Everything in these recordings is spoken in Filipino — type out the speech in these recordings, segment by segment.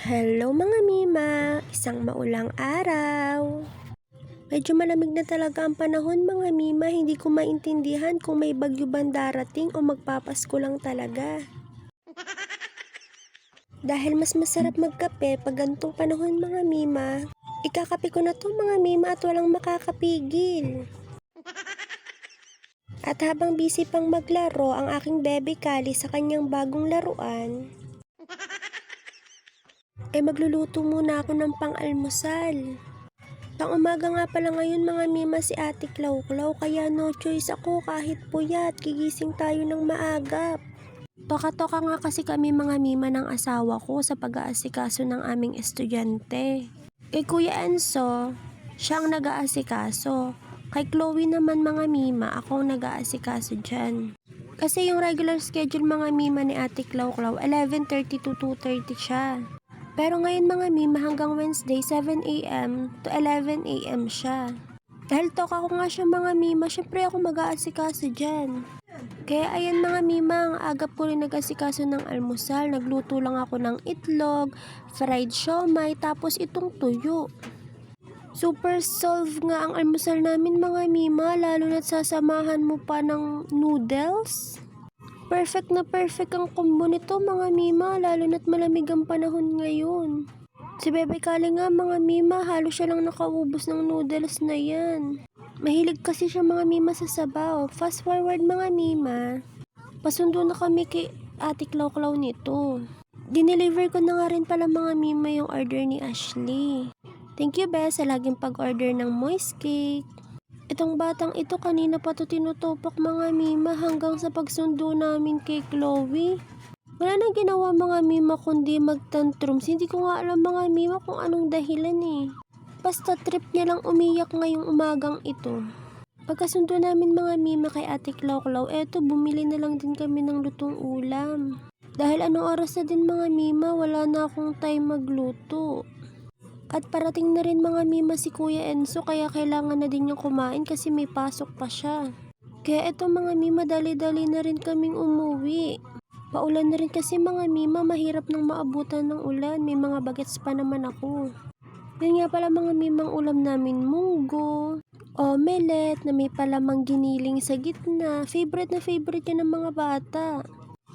Hello mga Mima! Isang maulang araw. Medyo malamig na talaga ang panahon mga Mima, hindi ko maintindihan kung may bagyo bang darating o magpapasko lang talaga. Dahil mas masarap magkape pag ganitong panahon mga Mima, ikakape ko na to mga Mima at walang makakapigil. At habang busy pang maglaro ang aking bebe Kali sa kanyang bagong laruan, magluluto muna ako ng pang-almusal. Pang-umaga nga pala ngayon mga Mima si Ate Klaw-Klaw, kaya no choice ako kahit puyat, gigising tayo ng maagap. Toka-toka nga kasi kami mga Mima ng asawa ko sa pag-aasikaso ng aming estudyante. Kay Kuya Enzo, siya ang nag-aasikaso. Kay Chloe naman mga Mima, ako ang nag-aasikaso dyan. Kasi yung regular schedule mga Mima ni Ate Klaw-Klaw, 11:30 to 2:30 siya. Pero ngayon mga Mima hanggang Wednesday 7 a.m. to 11 a.m. siya. Dahil toka ko nga siya mga Mima, syempre ako mag-aasikaso dyan. Kaya ayan mga Mima, ang agap ko rin nag-asikaso ng almusal. Nagluto lang ako ng itlog, fried siomay, tapos itong tuyo. Super solve nga ang almusal namin mga Mima, lalo na't sasamahan mo pa ng noodles. Perfect na perfect ang combo nito mga Mima, lalo na't malamig ang panahon ngayon. Si Bebe Kali nga mga Mima, halos siya lang nakaubos ng noodles na yan. Mahilig kasi siya mga Mima sa sabaw. Fast forward mga Mima, pasundo na kami kay Ate Klaw-Klaw nito. Dineliver ko na nga rin pala mga Mima yung order ni Ashley. Thank you Bes sa laging pag-order ng moist cake. Itong batang ito kanina pa to tinutupak mga Mima hanggang sa pagsundo namin kay Chloe. Wala nang ginawa mga Mima kundi magtantrums. Hindi ko nga alam mga Mima kung anong dahilan eh. Basta trip niya lang umiyak ngayong umagang ito. Pagkasundo namin mga Mima kay Ate Klaw-Klaw, eto bumili na lang din kami ng lutong ulam. Dahil anong oras na din mga Mima, wala na akong time magluto. At parating na rin mga Mima si Kuya Enzo, kaya kailangan na din niyang kumain kasi may pasok pa siya. Kaya eto mga Mima, dali-dali na rin kaming umuwi. Paulan na rin kasi mga Mima, mahirap nang maabutan ng ulan, may mga bagets pa naman ako. Yun nga pala mga Mima, ang ulam namin munggo, omelette na may palamang giniling sa gitna. Favorite na favorite yan ng mga bata.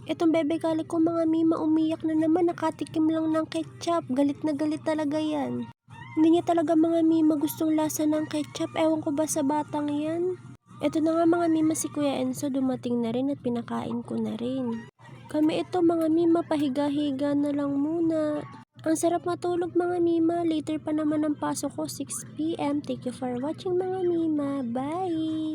Itong Bebe Kali ko mga Mima, umiyak na naman, nakatikim lang ng ketchup. Galit na galit talaga yan. Hindi niya talaga mga Mima gustong lasa ng ketchup. Ewan ko ba sa batang yan. Ito na nga mga Mima si Kuya Enzo, dumating na rin at pinakain ko na rin. Kami ito mga Mima, pahiga-higa na lang muna. Ang sarap matulog mga Mima. Later pa naman ang pasok ko, 6 p.m. Thank you for watching mga Mima. Bye!